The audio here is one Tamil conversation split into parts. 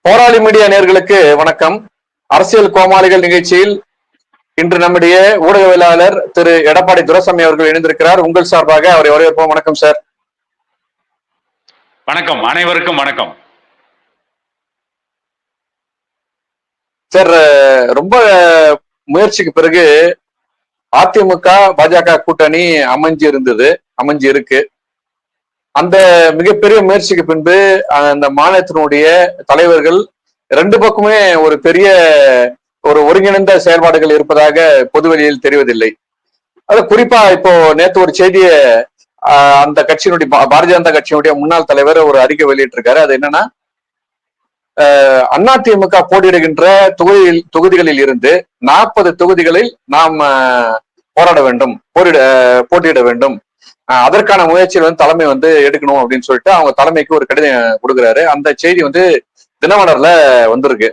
போராளி மீடியா நேயர்களுக்கு வணக்கம். அரசியல் கோமாளிகள் நிகழ்ச்சியில் இன்று நம்முடைய ஊடகவியலாளர் திரு எடப்பாடி துரைசாமி அவர்கள் இணைந்திருக்கிறார். உங்கள் சார்பாக அவரை வரவேற்போம். வணக்கம் சார். வணக்கம், அனைவருக்கும் வணக்கம் சார். ரொம்ப முயற்சிக்கு பிறகு அதிமுக பாஜக கூட்டணி அமைஞ்சு இருக்கு. அந்த மிகப்பெரிய முயற்சிக்கு பின்பு அந்த மாநிலத்தினுடைய தலைவர்கள் ரெண்டு பக்கமே ஒரு பெரிய ஒருங்கிணைந்த செயல்பாடுகள் இருப்பதாக பொதுவெளியில் தெரிவதில்லை. அது குறிப்பா இப்போ நேற்று ஒரு செய்தியை அந்த கட்சியினுடைய பாரதிய ஜனதா கட்சியினுடைய முன்னாள் தலைவர் ஒரு அறிக்கை வெளியிட்டிருக்காரு. அது என்னன்னா, அதிமுக போட்டியிடுகின்ற தொகுதிகளில் இருந்து 40 தொகுதிகளில் நாம் போராட வேண்டும், போட்டியிட வேண்டும். அதற்கான முயற்சியில் தலைமை எடுக்கணும் அப்படின்னு சொல்லிட்டு அவங்க தலைமைக்கு ஒரு கடிதம் கொடுக்குறாரு. அந்த செய்தி தினமலர்ல வந்திருக்கு.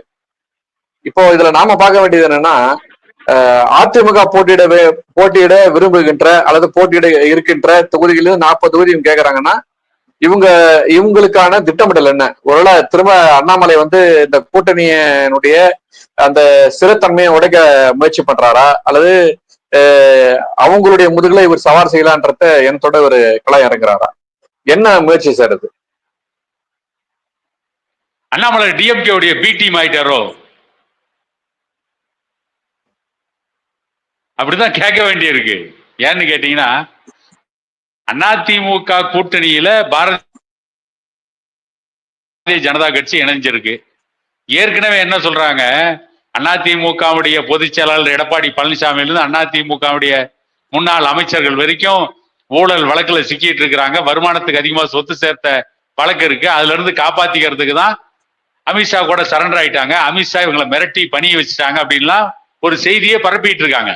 இப்போ இதுல நாம பார்க்க வேண்டியது என்னன்னா, அதிமுக போட்டியிட விரும்புகின்ற அல்லது போட்டியிட இருக்கின்ற தொகுதிகளில் 40 தொகுதி கேட்கறாங்கன்னா இவங்களுக்கான திட்டமிடல் என்ன? ஒருவேளை திரும்ப அண்ணாமலை இந்த கூட்டணியினுடைய அந்த ஸ்திரத்தன்மையை உடைக்க முயற்சி பண்றாரா, அல்லது அவங்களுடைய முதுகுல இவர் சவார் செய்யலான்றத என்னத்தோட ஒரு களம் இறங்குறாரா? என்ன முயற்சி சார் அது? அண்ணாமலை டிஎம்கே உடைய பி டீம் ஆயிட்டாரோ? அப்படிதான் கேட்க வேண்டி இருக்கு. ஏன்னு கேட்டீங்கன்னா, அதிமுக கூட்டணியில பாரதிய ஜனதா கட்சி இணைஞ்சிருக்கு. ஏற்கனவே என்ன சொல்றாங்க, அதிமுகவுடைய பொதுச் செயலாளர் எடப்பாடி பழனிசாமியிலிருந்து அதிமுகவுடைய முன்னாள் அமைச்சர்கள் வரைக்கும் ஊழல் வழக்குல சிக்கிட்டு இருக்கிறாங்க. வருமானத்துக்கு அதிகமா சொத்து சேர்த்த வழக்கு இருக்கு. அதுல இருந்து காப்பாத்திக்கிறதுக்கு தான் அமித்ஷா கூட சரண்டர் ஆயிட்டாங்க. அமித்ஷா இவங்களை மிரட்டி பணிய வச்சுட்டாங்க அப்படின்லாம் ஒரு செய்தியை பரப்பிட்டு இருக்காங்க.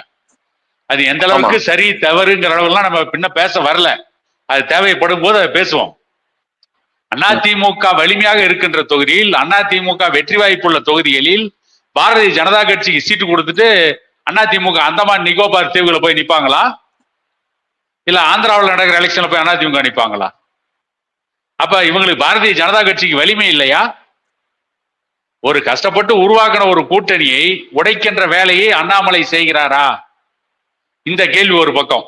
அது எந்த அளவுக்கு சரி தவறுங்கிற அளவுலாம் நம்ம பின்ன பேச வரல. அது தேவைப்படும் போது அதை பேசுவோம். அதிமுக வலிமையாக இருக்கின்ற தொகுதியில், அதிமுக வெற்றி வாய்ப்புள்ள தொகுதிகளில் பாரதிய ஜனதா கட்சிக்கு சீட்டு கொடுத்துட்டு அதிமுக அந்தமான் நிக்கோபார் தீவுகளை போய் நிப்பாங்களா? இல்ல ஆந்திராவில் நடக்கிற எலெக்ஷன்ல போய் அதிமுக நிப்பாங்களா? அப்ப இவங்களுக்கு பாரதிய ஜனதா கட்சிக்கு வலிமை இல்லையா? ஒரு கஷ்டப்பட்டு உருவாக்கின ஒரு கூட்டணியை உடைக்கின்ற வேலையை அண்ணாமலை செய்கிறாரா? இந்த கேள்வி ஒரு பக்கம்.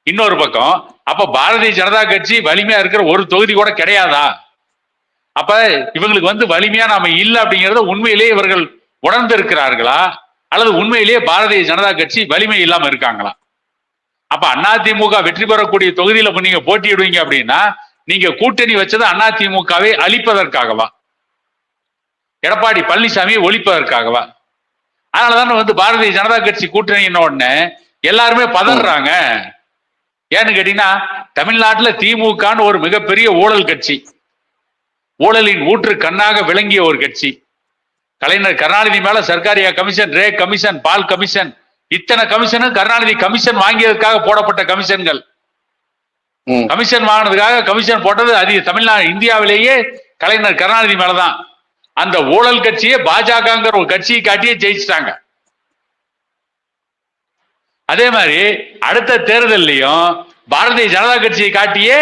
இன்னொரு பக்கம், அப்ப பாரதிய ஜனதா கட்சி வலிமையா இருக்கிற ஒரு தொகுதி கூட கிடையாதா? அப்ப இவங்களுக்கு வலிமையா நாம இல்லை அப்படிங்கறத உண்மையிலேயே இவர்கள் உணர்ந்து இருக்கிறார்களா, அல்லது உண்மையிலேயே பாரதிய ஜனதா கட்சி வலிமை இல்லாம இருக்காங்களா? அப்ப அதிமுக வெற்றி பெறக்கூடிய தொகுதியில நீங்க போட்டியிடுவீங்க அப்படின்னா, நீங்க கூட்டணி வச்சது அதிமுகவை அழிப்பதற்காகவா, எடப்பாடி பழனிசாமியை ஒழிப்பதற்காகவா? அதனாலதான் பாரதிய ஜனதா கட்சி கூட்டணின உடனே எல்லாருமே பதறாங்க. ஏன்னு கேட்டீங்கன்னா, தமிழ்நாட்டுல திமுகன்னு ஒரு மிகப்பெரிய ஊழல் கட்சி, ஊழலின் ஊற்று கண்ணாக விளங்கிய ஒரு கட்சி. கலைஞர் கருணாநிதி மேல சர்க்காரியா கமிஷன், ரே கமிஷன், பால் கமிஷன், இத்தனை கமிஷனும் கருணாநிதி கமிஷன் வாங்கியதற்காக போடப்பட்ட கமிஷன்கள். கமிஷன் வாங்கினதுக்காக கமிஷன் போட்டது அதிக தமிழ்நாடு இந்தியாவிலேயே கலைஞர் கருணாநிதி மேலதான். அந்த ஊழல் கட்சியை பாஜகங்கிற ஒரு கட்சியை காட்டியே ஜெயிச்சிட்டாங்க. அதே மாதிரி அடுத்த தேர்தலையும் பாரதிய ஜனதா கட்சியை காட்டியே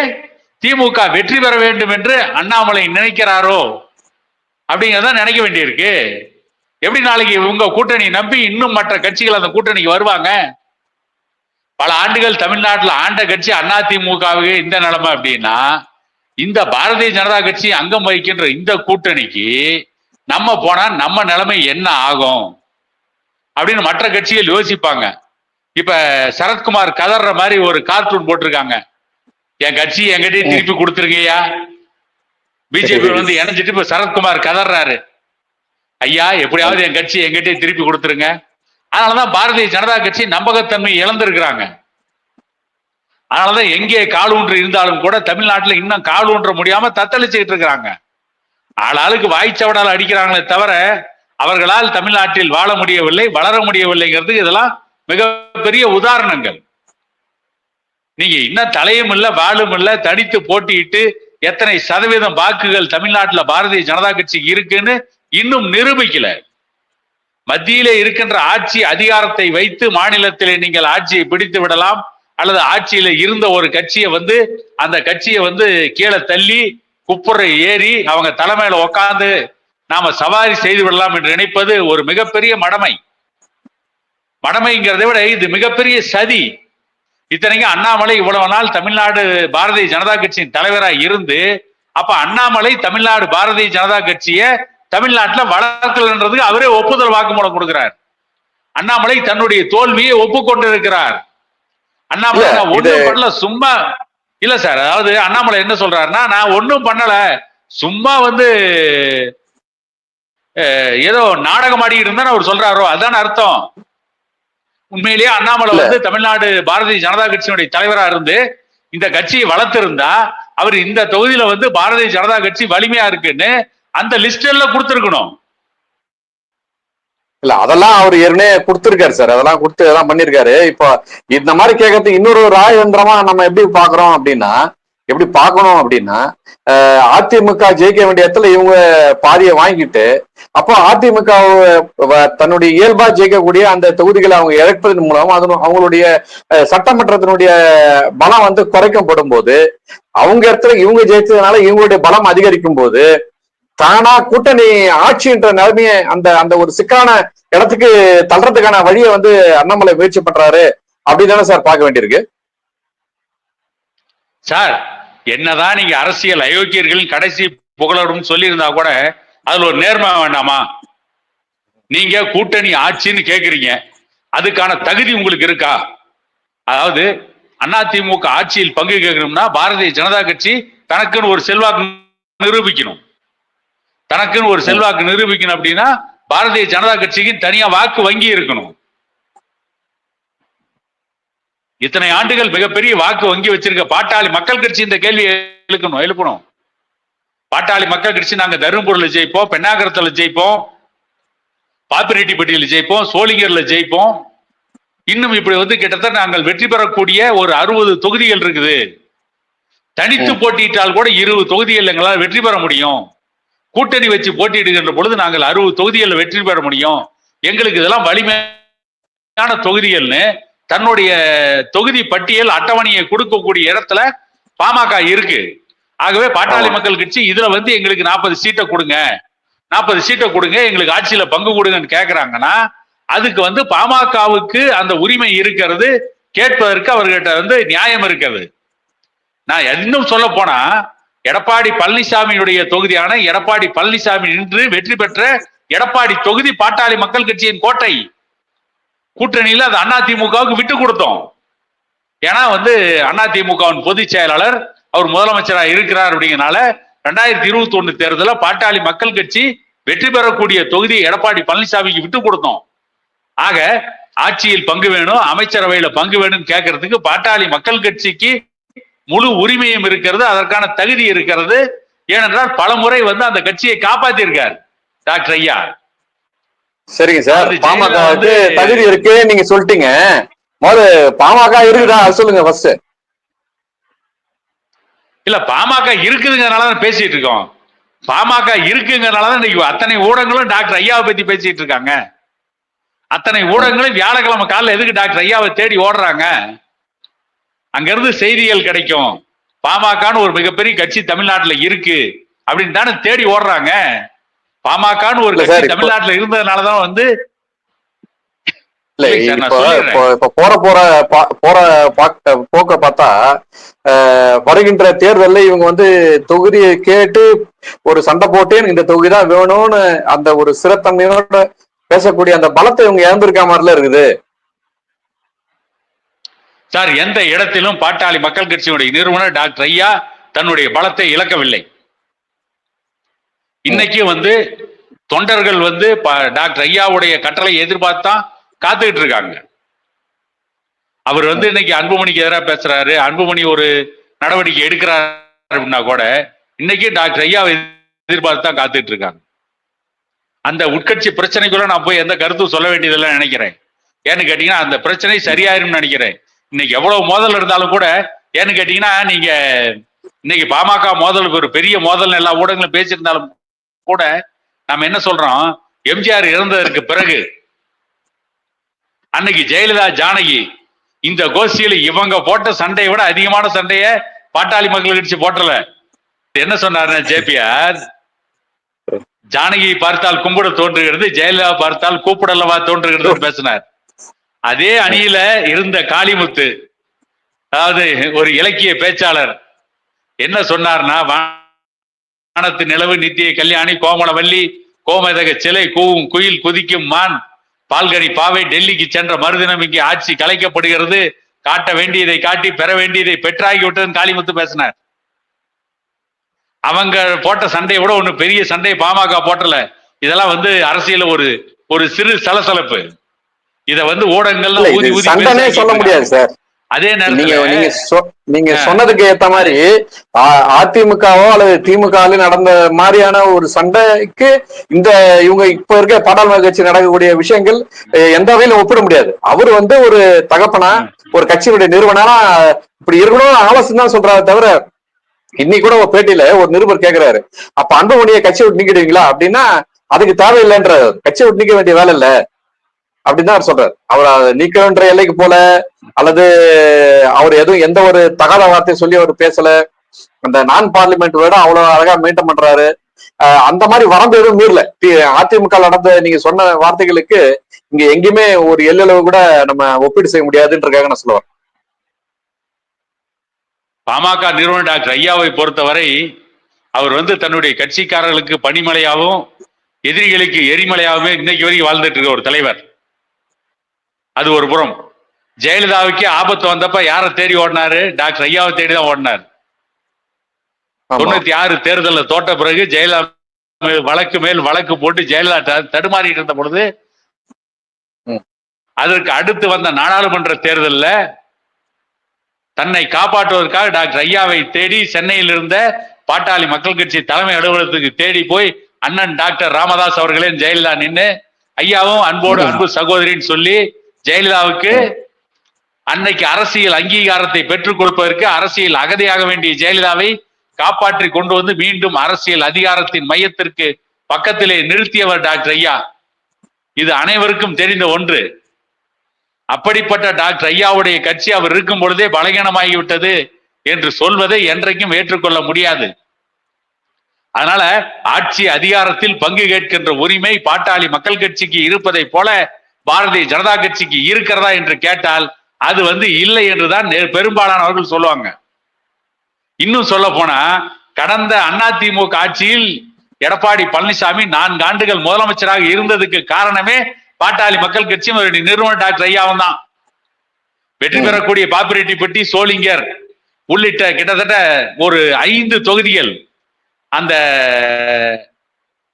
திமுக வெற்றி பெற வேண்டும் என்று அண்ணாமலை நினைக்கிறாரோ அப்படிங்கிறத நினைக்க வேண்டியிருக்கு. எப்படி நாளைக்கு உங்க கூட்டணி நம்பி இன்னும் மற்ற கட்சிகள் அந்த கூட்டணிக்கு வருவாங்க? பல ஆண்டுகள் தமிழ்நாட்டில் ஆண்ட கட்சி அதிமுகவுக்கு இந்த நிலைமை அப்படின்னா, இந்த பாரதிய ஜனதா கட்சி அங்கம் வகிக்கின்ற இந்த கூட்டணிக்கு நம்ம போனா நம்ம நிலைமை என்ன ஆகும் அப்படின்னு மற்ற கட்சிகள் யோசிப்பாங்க. இப்ப சரத்குமார் கதற மாதிரி ஒரு கார்ட்டூன் போட்டிருக்காங்க, என் கட்சி என்கிட்டயே திருப்பி கொடுத்துருங்கய்யா. பிஜேபி இணைஞ்சிட்டு இப்ப சரத்குமார் கதறாரு, ஐயா எப்படியாவது என் கட்சி என்கிட்டயே திருப்பி கொடுத்துருங்க. அதனாலதான் பாரதிய ஜனதா கட்சி நம்பகத்தன்மை இழந்திருக்கிறாங்க. அதனாலதான் எங்கே காலூன்று இருந்தாலும் கூட தமிழ்நாட்டில் இன்னும் காலூன்ற முடியாம தத்தளிச்சுக்கிட்டு இருக்கிறாங்க. ஆளாளுக்கு வாய்ச்சவடால் அடிக்கிறாங்களே தவிர அவர்களால் தமிழ்நாட்டில் வாழ முடியவில்லை, வளர முடியவில்லைங்கிறதுக்கு இதெல்லாம் மிகப்பெரிய உதாரணங்கள். நீங்க இன்னும் தலையும் இல்ல வாழும் இல்ல, தனித்து போட்டியிட்டு எத்தனை சதவீதம் வாக்குகள் தமிழ்நாட்டில் பாரதிய ஜனதா கட்சிக்கு இருக்குன்னு இன்னும் நிரூபிக்கல. மத்தியிலே இருக்கின்ற ஆட்சி அதிகாரத்தை வைத்து மாநிலத்திலே நீங்கள் ஆட்சியை பிடித்து விடலாம், அல்லது ஆட்சியில இருந்த ஒரு கட்சியை அந்த கட்சியை கீழே தள்ளி குப்புற ஏறி அவங்க தலைமையில உட்காந்து நாம சவாரி செய்து விடலாம் என்று நினைப்பது ஒரு மிகப்பெரிய மடமை. மடமைங்கிறதை விட இது மிகப்பெரிய சதி. இத்தனைக்கும் அண்ணாமலை இவ்வளவு நாள் தமிழ்நாடு பாரதிய ஜனதா கட்சியின் தலைவராக இருந்து, அப்ப அண்ணாமலை தமிழ்நாடு பாரதிய ஜனதா கட்சியை தமிழ்நாட்டில் வளர்க்கலன்றதுக்கு அவரே ஒப்புதல் வாக்குமூலம் கொடுக்கிறார். அண்ணாமலை தன்னுடைய தோல்வியை ஒப்புக்கொண்டிருக்கிறார். அண்ணாமலை நான் ஒண்ணும் பண்ணல, சும்மா இல்ல சார். அதாவது அண்ணாமலை என்ன சொல்றாருன்னா, நான் ஒன்னும் பண்ணல, சும்மா ஏதோ நாடகம் ஆடிக்கிட்டு இருந்தா அவர் சொல்றாரோ அதான் அர்த்தம். உண்மையிலேயே அண்ணாமலை தமிழ்நாடு பாரதிய ஜனதா கட்சியினுடைய தலைவராக இருந்து இந்த கட்சியை வளர்த்திருந்தா அவர் இந்த தொகுதியில பாரதிய ஜனதா கட்சி வலிமையா இருக்குன்னு அந்த லிஸ்ட் எல்லாம் கொடுத்திருக்கணும். இல்ல அதெல்லாம் அவர் ஏற்கனவே கொடுத்திருக்காரு சார். அதெல்லாம் கொடுத்து அதெல்லாம் பண்ணிருக்காரு. இப்போ இந்த மாதிரி கேட்கறதுக்கு இன்னொரு ராயந்திரமா நம்ம எப்படி பாக்குறோம் அப்படின்னா, எப்படி பார்க்கணும் அப்படின்னா, அதிமுக ஜெயிக்க வேண்டிய இடத்துல இவங்க பாதியை வாங்கிட்டு, அப்போ அதிமுக தன்னுடைய இயல்பா ஜெயிக்கக்கூடிய அந்த தொகுதிகளை அவங்க இழப்பதன் மூலம் அவங்களுடைய சட்டமன்றத்தினுடைய பலம் குறைக்கப்படும் போது, அவங்க இடத்துல இவங்க ஜெயிச்சதுனால இவங்களுடைய பலம் அதிகரிக்கும் போது தானா கூட்டணி ஆட்சின்ற நிலைமையை அந்த ஒரு சிக்கலான இடத்துக்கு தள்ளுறதுக்கான வழியை அண்ணாமலை முயற்சி பண்றாரு அப்படிதானே சார் பார்க்க வேண்டியிருக்கு சார். என்னதான் நீங்க அரசியல் அயோக்கியர்களின் கடைசி புகழடும் சொல்லி இருந்தா கூட அதுல ஒரு நேர்மை வேண்டாமா? நீங்க கூட்டணி ஆட்சின்னு கேக்குறீங்க, அதுக்கான தகுதி உங்களுக்கு இருக்கா? அதாவது அதிமுக ஆட்சியில் பங்கு கேட்கணும்னா பாரதிய ஜனதா கட்சி தனக்குன்னு ஒரு செல்வாக்கு நிரூபிக்கணும். தனக்குன்னு ஒரு செல்வாக்கு நிரூபிக்கணும் அப்படின்னா பாரதிய ஜனதா கட்சிக்கு தனியா வாக்கு வங்கி இருக்கணும். இத்தனை ஆண்டுகள் மிகப்பெரிய வாக்கு வங்கி வச்சிருக்க பாட்டாளி மக்கள் கட்சி இந்த கேள்வியை எழுப்பணும். பாட்டாளி மக்கள் கட்சி நாங்க தருமபுரியில் ஜெயிப்போம், பெண்ணாகரத்துல ஜெயிப்போம், பாப்பிரெட்டிப்பட்டியில் ஜெயிப்போம், சோளிங்கர்ல ஜெயிப்போம். இன்னும் இப்படி கிட்டத்தட்ட நாங்கள் வெற்றி பெறக்கூடிய ஒரு 60 தொகுதிகள் இருக்குது. தனித்து போட்டியிட்டால் கூட 20 தொகுதிகள் எங்களால் வெற்றி பெற முடியும். கூட்டணி வச்சு போட்டியிடுகின்ற பொழுது நாங்கள் 60 தொகுதிகளில் வெற்றி பெற முடியும். எங்களுக்கு இதெல்லாம் வலிமையான தொகுதிகள்னு தன்னுடைய தொகுதி பட்டியல் அட்டவணையை கொடுக்கக்கூடிய இடத்துல பாமக இருக்கு. ஆகவே பாட்டாளி மக்கள் கட்சி இதுல எங்களுக்கு 40 சீட்டை கொடுங்க, 40 சீட்டை கொடுங்க, எங்களுக்கு ஆட்சியில பங்கு கொடுங்கன்னு கேட்கிறாங்கன்னா அதுக்கு பாமகவுக்கு அந்த உரிமை இருக்கிறது, கேட்பதற்கு அவர்கிட்ட நியாயம் இருக்கிறது. நான் இன்னும் சொல்ல போனா எடப்பாடி பழனிசாமியுடைய தொகுதியான எடப்பாடி பழனிசாமி நின்று வெற்றி பெற்ற எடப்பாடி தொகுதி பாட்டாளி மக்கள் கட்சியின் கோட்டை. கூட்டணியில அது அதிமுகவுக்கு விட்டு கொடுத்தோம். ஏன்னா அதிமுகவின் பொதுச் செயலாளர் அவர் முதலமைச்சராக இருக்கிறார். அப்படிங்கிறனால 2021 தேர்தலில் பாட்டாளி மக்கள் கட்சி வெற்றி பெறக்கூடிய தொகுதி எடப்பாடி பழனிசாமிக்கு விட்டு கொடுத்தோம். ஆக ஆட்சியில் பங்கு வேணும், அமைச்சரவையில பங்கு வேணும்னு கேட்கறதுக்கு பாட்டாளி மக்கள் கட்சிக்கு முழு உரிமையும் இருக்கிறது, அதற்கான தகுதி இருக்கிறது. ஏனென்றால் பல முறை அந்த கட்சியை காப்பாத்திருக்கார் டாக்டர் ஐயா. சரிங்க சார், பாமக தகுதி இருக்கு நீங்க சொல்லிட்டீங்க. முதல்ல பாமக இருக்குதா சொல்லுங்க ஃபர்ஸ்ட். இல்ல பாமக இருக்குதுங்கிறதுனாலதான் பேசிட்டு இருக்கோம். பாமக இருக்குங்கிறதுனாலதான் இன்னைக்கு அத்தனை ஊடகங்களும் டாக்டர் ஐயாவை பத்தி பேசிட்டு இருக்காங்க. அத்தனை ஊடகங்களும் வியாழக்கிழமை காலையில் எதுக்கு டாக்டர் ஐயாவை தேடி ஓடுறாங்க? அங்கிருந்து செய்திகள் கிடைக்கும். பாமகன்னு ஒரு மிகப்பெரிய கட்சி தமிழ்நாட்டில் இருக்கு அப்படின்னு தானே தேடி ஓடுறாங்க. பாமகன்னு ஒரு கட்சி தமிழ்நாட்டில் இருந்ததுனாலதான் போக்க பார்த்தா வருகின்ற தேர்தலில் இவங்க தொகுதியை கேட்டு ஒரு சண்டை போட்டு இந்த தொகுதி தான் வேணும்னு அந்த ஒரு சிறத்தன்மையோட பேசக்கூடிய அந்த பலத்தை இவங்க இழந்திருக்க மாதிரில இருக்குது சார். எந்த இடத்திலும் பாட்டாளி மக்கள் கட்சியினுடைய நிறுவனர் டாக்டர் ஐயா தன்னுடைய பலத்தை இழக்கவில்லை. இன்னைக்கு தொண்டர்கள் டாக்டர் ஐயாவுடைய கட்டளை எதிர்பார்த்தான் காத்துக்கிட்டு இருக்காங்க. அவர் இன்னைக்கு அன்புமணிக்கு எதிராக பேசுறாரு, அன்புமணி ஒரு நடவடிக்கை எடுக்கிறார் அப்படின்னா கூட இன்னைக்கு டாக்டர் ஐயாவை எதிர்பார்த்து தான் காத்துட்டு இருக்காங்க. அந்த உட்கட்சி பிரச்சனைக்குள்ள நான் போய் எந்த கருத்தும் சொல்ல வேண்டியதில்லை நினைக்கிறேன். ஏன்னு கேட்டீங்கன்னா அந்த பிரச்சனை சரியாயிரும்னு நினைக்கிறேன். இன்னைக்கு எவ்வளவு மோதல் இருந்தாலும் கூட ஏன்னு கேட்டீங்கன்னா நீங்க இன்னைக்கு பாமக மோதல் ஒரு பெரிய மோதல் எல்லா ஊடகங்களும் பேசியிருந்தாலும் கூட நம்ம என்ன சொல்றோம், எம்ஜிஆர் இறந்ததற்கு பிறகு அன்னைக்கு ஜெயலலிதா ஜானகி இந்த கோஷ்டியில இவங்க போட்ட சண்டையை விட அதிகமான சண்டைய பாட்டாளி மக்கள் கட்சி போட்டல. என்ன சொன்னாரு ஜேபிஆர், ஜானகியை பார்த்தால் கும்பிட தோன்றுகிறது, ஜெயலலிதா பார்த்தால் கூப்பிடலவா தோன்றுகிறது பேசினார். அதே அணியில இருந்த காளிமுத்து, அதாவது ஒரு இலக்கிய பேச்சாளர், என்ன சொன்னார்னா, வானத்து நிலவு, நித்திய கல்யாணி, கோமலவல்லி, கோமதக சிலை, கூவும் குயில், குதிக்கும் மான், பால்கனி பாவை, டெல்லிக்கு சென்ற மறுதினம் இங்கே ஆட்சி கலைக்கப்படுகிறது, காட்ட வேண்டியதை காட்டி பெற வேண்டியதை பெற்றாகி விட்டதுன்னு காளிமுத்து பேசினார். அவங்க போட்ட சண்டையை விட ஒண்ணு பெரிய சண்டை பாமக போட்டல. இதெல்லாம் அரசியல ஒரு சிறு சலசலப்பு. இத ஊடகங்கள்ல சொல்ல முடியாது சார். அதே நேரத்துல நீங்க சொன்னதுக்கு ஏத்த மாதிரி அதிமுகவோ அல்லது திமுக நடந்த மாதிரியான ஒரு சண்டைக்கு இந்த இவங்க இப்ப இருக்க பாடாளுமன்ற கட்சி நடக்கக்கூடிய விஷயங்கள் எந்த வகையிலும் ஒப்பிட முடியாது. அவரு ஒரு தகப்பனா, ஒரு கட்சியினுடைய நிறுவனா இப்படி இருக்கணும் ஆலோசனை தான் சொல்றாரு தவிர, இன்னைக்கு கூட ஒரு பேட்டியில ஒரு நிருபர் கேக்குறாரு, அப்ப அன்புமணியை கட்சி விட்டு நீக்கிடுவீங்களா அப்படின்னா, அதுக்கு தேவையில்லைன்ற, கட்சி விட்டு நீக்க வேண்டிய வேலை இல்ல அப்படின்னு தான் அவர் சொல்றாரு. அவர் நீக்கன்ற எல்லைக்கு போல, அல்லது அவர் எதுவும் எந்த ஒரு தகாத வார்த்தையை சொல்லி அவர் பேசல. அந்த நான் பார்லிமெண்ட் வேர்டு அவ்வளவு அழகா மெயின்டைன் பண்றாரு. அந்த மாதிரி வரம்பு எதுவும் மீறல. அதிமுக நடந்த நீங்க சொன்ன வார்த்தைகளுக்கு இங்க எங்கேயுமே ஒரு எல்லளவு கூட நம்ம ஒப்பீடு செய்ய முடியாதுன்றதுக்காக நான் சொல்லுவேன். பாமக நிறுவனர் டாக்டர் ஐயாவை பொறுத்தவரை அவர் தன்னுடைய கட்சிக்காரர்களுக்கு பனிமலையாகவும் எதிரிகளுக்கு எரிமலையாகவே இன்னைக்கு வரைக்கும் வாழ்ந்துட்டு இருக்க ஒரு தலைவர். அது ஒரு புறம். ஜெயலலிதாவுக்கு ஆபத்து வந்தப்ப யாரை தேடி ஓடினாரு? டாக்டர் ஐயாவை தேடிதான் ஓடினார். 96 தேர்தலில் தோட்ட பிறகு ஜெயலலிதா வழக்கு மேல் வழக்கு போட்டு ஜெயலலிதா தடுமாறிட்டு இருந்த பொழுது, அதற்கு அடுத்து வந்த நாடாளுமன்ற தேர்தலில் தன்னை காப்பாற்றுவதற்காக டாக்டர் ஐயாவை தேடி சென்னையில் இருந்த பாட்டாளி மக்கள் கட்சி தலைமை அலுவலகத்துக்கு தேடி போய் அண்ணன் டாக்டர் ராமதாஸ் அவர்களே ஜெயலலிதா நின்று, ஐயாவும் அன்போடு அன்பு சகோதரின்னு சொல்லி ஜெயலலிதாவுக்கு அன்னைக்கு அரசியல் அங்கீகாரத்தை பெற்றுக் கொடுப்பதற்கு அரசியல் அகதியாக வேண்டிய ஜெயலலிதாவை காப்பாற்றி கொண்டு வந்து மீண்டும் அரசியல் அதிகாரத்தின் மையத்திற்கு பக்கத்திலே நிறுத்தியவர் டாக்டர் ஐயா. இது அனைவருக்கும் தெரிந்த ஒன்று. அப்படிப்பட்ட டாக்டர் ஐயாவுடைய கட்சி அவர் இருக்கும் பொழுதே பலகீனமாகிவிட்டது என்று சொல்வதை என்றைக்கும் ஏற்றுக்கொள்ள முடியாது. அதனால ஆட்சி அதிகாரத்தில் பங்கு கேட்கின்ற உரிமை பாட்டாளி மக்கள் கட்சிக்கு இருப்பதை போல பாரதிய ஜனதா கட்சிக்கு இருக்கிறதா என்று கேட்டால் அது இல்லை என்றுதான் பெரும்பாலானவர்கள் சொல்லுவாங்க. இன்னும் சொல்ல போனா, கடந்த அதிமுக ஆட்சியில் எடப்பாடி பழனிசாமி 4 ஆண்டுகள் முதலமைச்சராக இருந்ததுக்கு காரணமே பாட்டாளி மக்கள் கட்சி நிறுவனர் டாக்டர் ஐயாவும் தான். வெற்றி பெறக்கூடிய பாப்பிரெட்டிப்பட்டி, சோளிங்கர் உள்ளிட்ட கிட்டத்தட்ட ஒரு 5 தொகுதிகள் அந்த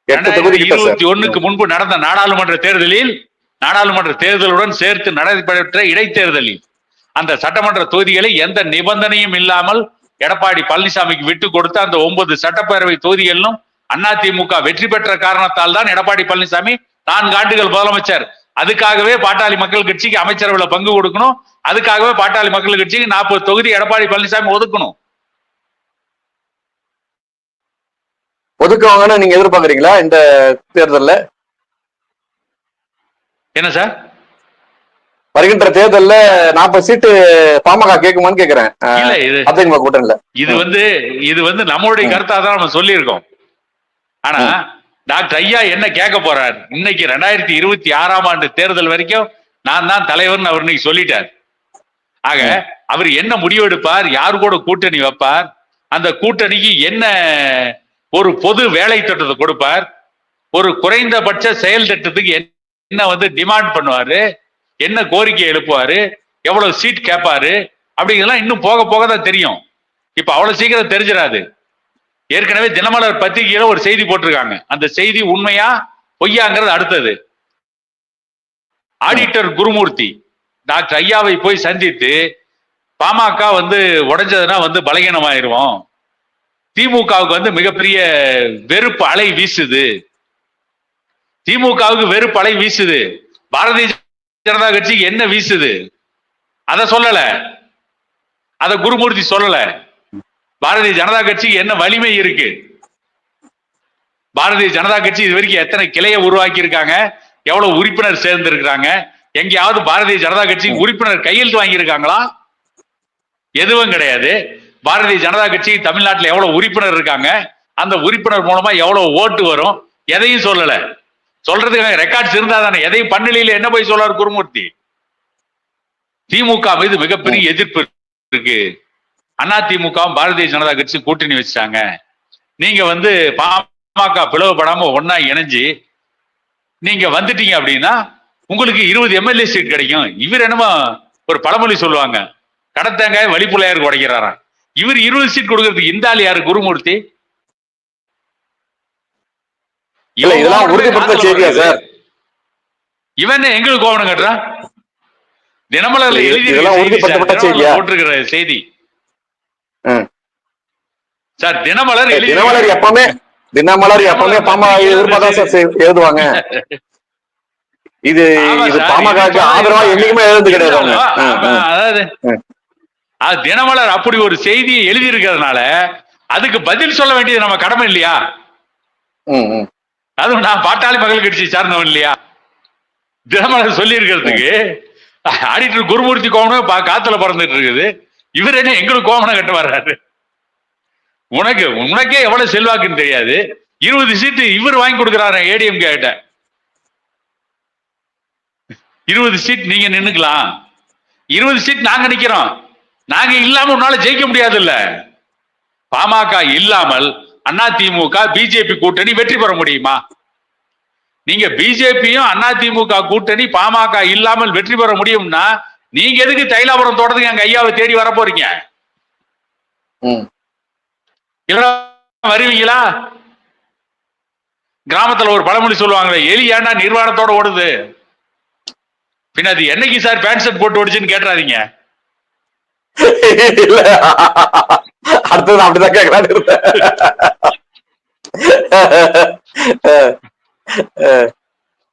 2021க்கு முன்பு நடந்த நாடாளுமன்ற தேர்தலுடன் சேர்த்து நடைபெற்ற இடைத்தேர்தலில் அந்த சட்டமன்ற தொகுதிகளை எந்த நிபந்தனையும் இல்லாமல் எடப்பாடி பழனிசாமிக்கு விட்டு கொடுத்த அந்த 9 சட்டப்பேரவை தொகுதிகளிலும் அதிமுக வெற்றி பெற்ற காரணத்தால் தான் எடப்பாடி பழனிசாமி 4 ஆண்டுகள் முதலமைச்சர். அதுக்காகவே பாட்டாளி மக்கள் கட்சிக்கு அமைச்சரவையில் பங்கு கொடுக்கணும். அதுக்காகவே பாட்டாளி மக்கள் கட்சிக்கு 40 தொகுதி எடப்பாடி பழனிசாமி ஒதுக்கணும். ஒதுக்குவாங்கன்னு நீங்க எதிர்பார்க்கறீங்களா இந்த தேர்தல்ல? என்ன சார், வருகின்ற தேர்தல்ல 40 சீட்டு பாமக கேட்குமான்னு கேக்குறேன். அதிமுக கூட்டணியில இது நம்மளுடைய கருத்தா தான் நம்ம சொல்லி இருக்கோம். ஆனா டாக்டர் ஐயா என்ன கேட்க போறார்? இன்னைக்கு 2026ஆம் ஆண்டு தேர்தல் வரைக்கும் நான் தான் தலைவர்னு அவர் இன்னைக்கு சொல்லிட்டார். ஆக அவர் என்ன முடிவு எடுப்பார்? யாரு கூட கூட்டணி வைப்பார்? அந்த கூட்டணிக்கு என்ன ஒரு பொது வேலை திட்டத்தை கொடுப்பார்? ஒரு குறைந்தபட்ச செயல் திட்டத்துக்கு என்ன டிமாண்ட் பண்ணுவாரு? என்ன கோரிக்கை எழுப்புவாரு? எவ்வளவு சீட் கேட்பாரு? அப்படிங்கிறதெல்லாம் இன்னும் போக போக தான் தெரியும். இப்ப அவ்வளவு சீக்கிரம் தெரிஞ்சிடாது. ஏற்கனவே தினமலர் பத்திரிகையில ஒரு செய்தி போட்டிருக்காங்க. அந்த செய்தி உண்மையா பொய்யாங்கிறது அடுத்தது. ஆடிட்டர் குருமூர்த்தி டாக்டர் ஐயாவை போய் சந்தித்து பாமக உடைஞ்சதுன்னா பலகீனமாயிருவோம், திமுகவுக்கு மிகப்பெரிய வெறுப்பு அலை வீசுது, திமுகவுக்கு வெறுப்பு அலை வீசுது, பாரதிய ஜனதா கட்சிக்கு என்ன வீசுது அத சொல்லல, அத குருமூர்த்தி சொல்லல. பாரதிய ஜனதா கட்சிக்கு என்ன வலிமை இருக்கு, பாரதிய ஜனதா கட்சி இது வரைக்கும் எத்தனை கிளையை உருவாக்கி இருக்காங்க, எவ்வளவு உறுப்பினர் சேர்ந்து இருக்கிறாங்க, எங்கேயாவது பாரதிய ஜனதா கட்சி உறுப்பினர் கையெழுத்து வாங்கி இருக்காங்களா? எதுவும் கிடையாது. பாரதிய ஜனதா கட்சி தமிழ்நாட்டில் எவ்வளவு உறுப்பினர் இருக்காங்க, அந்த உறுப்பினர் மூலமா எவ்வளவு ஓட்டு வரும், எதையும் சொல்லல. சொல்றதுக்கு ரெக்கார்ட்ஸ் இருந்தா தானே. எதையும் பண்ணலையில என்ன போய் சொல்றாரு குருமூர்த்தி? திமுக மீது மிகப்பெரிய எதிர்ப்பு இருக்கு. அதிமுக பாரதிய ஜனதா கட்சி கூட்டணி வச்சுட்டாங்க. நீங்க பாமக பிளவுபடாம ஒன்னா இணைஞ்சு நீங்க வந்துட்டீங்க அப்படின்னா உங்களுக்கு 20 எம்எல்ஏ சீட் கிடைக்கும். இவர் என்னமோ ஒரு பழமொழி சொல்லுவாங்க, கடத்தங்காய் வழிப்புள்ளையாருக்கு உடைக்கிறாராம். இவர் 20 சீட் கொடுக்கறதுக்கு இந்த ஆள் யாரு? குருமூர்த்தி. இதெல்லாம் உறுதிப்படுத்த செய்தியா சார்? இவன் எங்களுக்கு கோவணம் கட்டுறான். தினமலர்ல எழுதி போட்டிருக்கிற செய்தி சார். தினமலர் எப்பவுமே பாமக எதிர்ப்பாதான் சார் எழுதுவாங்க. இது பாமக ஆதரவா என்னைக்குமே எழுந்து கிடையாது. அதாவது தினமலர் அப்படி ஒரு செய்தியை எழுதி இருக்கிறதுனால அதுக்கு பதில் சொல்ல வேண்டியது நம்ம கடமை இல்லையா? அதுவும் நான் பாட்டாளி மக்கள் கட்சி சார்ந்தவன் இல்லையா? தினமலர் சொல்லி இருக்கிறதுக்கு ஆடிட்டர் குருமூர்த்தி கோவணம் காத்துல பறந்துட்டு இருக்குது. இவர் என்ன எங்களுக்கு கோவணம் கட்ட வர்றாரு? உனக்கே எவ்வளவு செல்வாக்குன்னு தெரியாது. 20 சீட்டு இவர் வாங்கி கொடுக்கிறாரு ஏடிஎம் கிட்ட. 20 சீட் நீங்க நின்னுக்கலாம், 20 சீட் நாங்க நிக்கிறோம். நாங்க இல்லாம உன்னால ஜெயிக்க முடியாது இல்ல. பாமக இல்லாமல் அதிமுக பிஜேபி கூட்டணி வெற்றி பெற முடியுமா? நீங்க பிஜேபியும் அதிமுக கூட்டணி பாமக இல்லாமல் வெற்றி பெற முடியும்னா நீங்க எதுக்கு தைலாபுரம் தோட்டத்துக்கு எங்க ஐயாவை தேடி வர போறீங்க? வருவீங்களா? கிராமத்துல ஒரு பழமொழி சொல்லுவாங்களே, எலி ஏண்டா நிர்வாணத்தோட ஓடுது. பின்ன அது என்னைக்கு சார் பேண்ட் ஷர்ட் போட்டு ஓடிச்சுன்னு கேட்டுறாதீங்க. அடுத்தது அப்படிதான் கேட்கலான்னு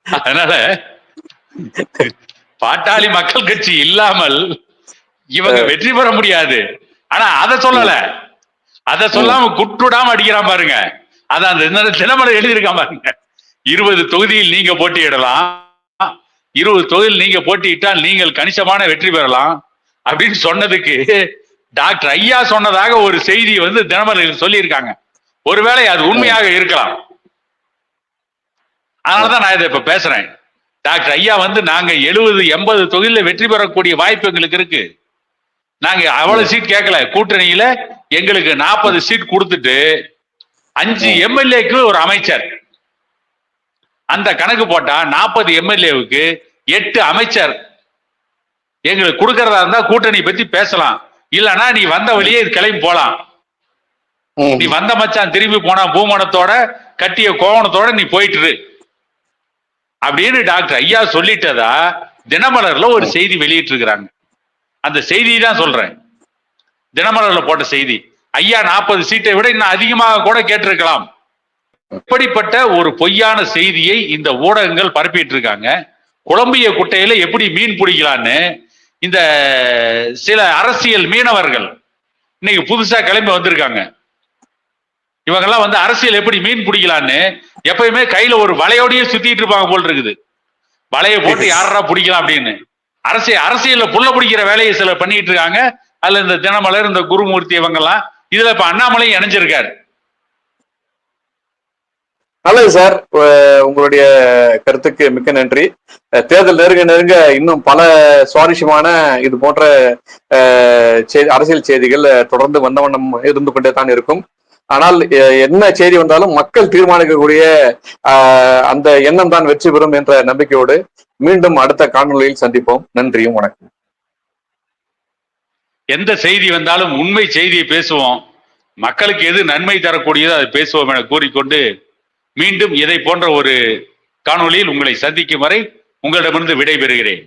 அதனால பாட்டாளி மக்கள் கட்சி இல்லாமல் இவங்க வெற்றி பெற முடியாது. ஆனா அதை சொல்லல. அதை சொல்லாம குட்டுடாம அடிக்கிறான் பாருங்க. அத அந்த தினமலர் எழுதியிருக்கான் பாருங்க. 20 தொகுதியில் நீங்க போட்டியிடலாம், 20 தொகுதியில் நீங்க போட்டியிட்டால் நீங்கள் கணிசமான வெற்றி பெறலாம் அப்படின்னு சொன்னதுக்கு டாக்டர் ஐயா சொன்னதாக ஒரு செய்தி தினமலர் சொல்லியிருக்காங்க. ஒருவேளை அது உண்மையாக இருக்கலாம். அதனாலதான் நான் இதை இப்ப பேசுறேன். டாக்டர் ஐயா நாங்க 70-80 தொகுதியில வெற்றி பெறக்கூடிய வாய்ப்பு எங்களுக்கு இருக்கு. நாங்க அவ்வளவு சீட் கேட்கல. கூட்டணியில எங்களுக்கு 40 சீட் கொடுத்துட்டு 5 எம்எல்ஏக்கு ஒரு அமைச்சர், அந்த கணக்கு போட்டா 40 எம்எல்ஏவுக்கு 8 அமைச்சர் எங்களுக்கு கொடுக்கறதா இருந்தா கூட்டணி பத்தி பேசலாம். இல்லனா நீ வந்த வழியே கிளம்பி போலாம். நீ வந்த மச்சான் திரும்பி போனா பூமணத்தோட கட்டிய கோவணத்தோட நீ போயிட்டு அப்படின்னு டாக்டர் ஐயா சொல்லிட்டதா தினமலர்ல ஒரு செய்தி வெளியிட்டு இருக்கிறாங்க. அந்த செய்தி தான் சொல்றேன். தினமலர்ல போட்ட செய்தி. ஐயா 40 சீட்டை விட இன்னும் அதிகமாக கூட கேட்டிருக்கலாம். இப்படிப்பட்ட ஒரு பொய்யான செய்தியை இந்த ஊடகங்கள் பரப்பிட்டு இருக்காங்க. குழம்பிய குட்டையில எப்படி மீன் பிடிக்கலான்னு இந்த சில அரசியல் மீனவர்கள் இன்னைக்கு புதுசா கிளம்பி வந்திருக்காங்க. இவங்கெல்லாம் அரசியல் எப்படி மீன் பிடிக்கலான்னு எப்பயுமே கையில ஒரு வலையோடையே சுத்திட்டு இருப்பாங்க போல் இருக்குது. வலையை போட்டு யாரா பிடிக்கலாம் அப்படின்னு அரசியல்ல புள்ள பிடிக்கிற வேலையை சில பண்ணிட்டு இருக்காங்க. அதுல இந்த தினமலர், இந்த குருமூர்த்தி இவங்கெல்லாம் இதுல இப்ப அண்ணாமலையும் இணைஞ்சிருக்காரு. நல்லது சார், உங்களுடைய கருத்துக்கு மிக்க நன்றி. தேர்தல் நெருங்க இன்னும் பல சுவாரஸ்யமான இது போன்ற அரசியல் செய்திகள் தொடர்ந்து வண்ணம் இருந்து கொண்டே தான் இருக்கும். ஆனால் என்ன செய்தி வந்தாலும் மக்கள் தீர்மானிக்கக்கூடிய அந்த எண்ணம் தான் வெற்றி பெறும் என்ற நம்பிக்கையோடு மீண்டும் அடுத்த காணொலியில் சந்திப்போம். நன்றியும் வணக்கம். எந்த செய்தி வந்தாலும் உண்மை செய்தியை பேசுவோம். மக்களுக்கு எது நன்மை தரக்கூடியதோ அதை பேசுவோம் என கூறிக்கொண்டு மீண்டும் இதை போன்ற ஒரு காணொலியில் உங்களை சந்திக்கும் வரை உங்களிடமிருந்து விடைபெறுகிறேன்.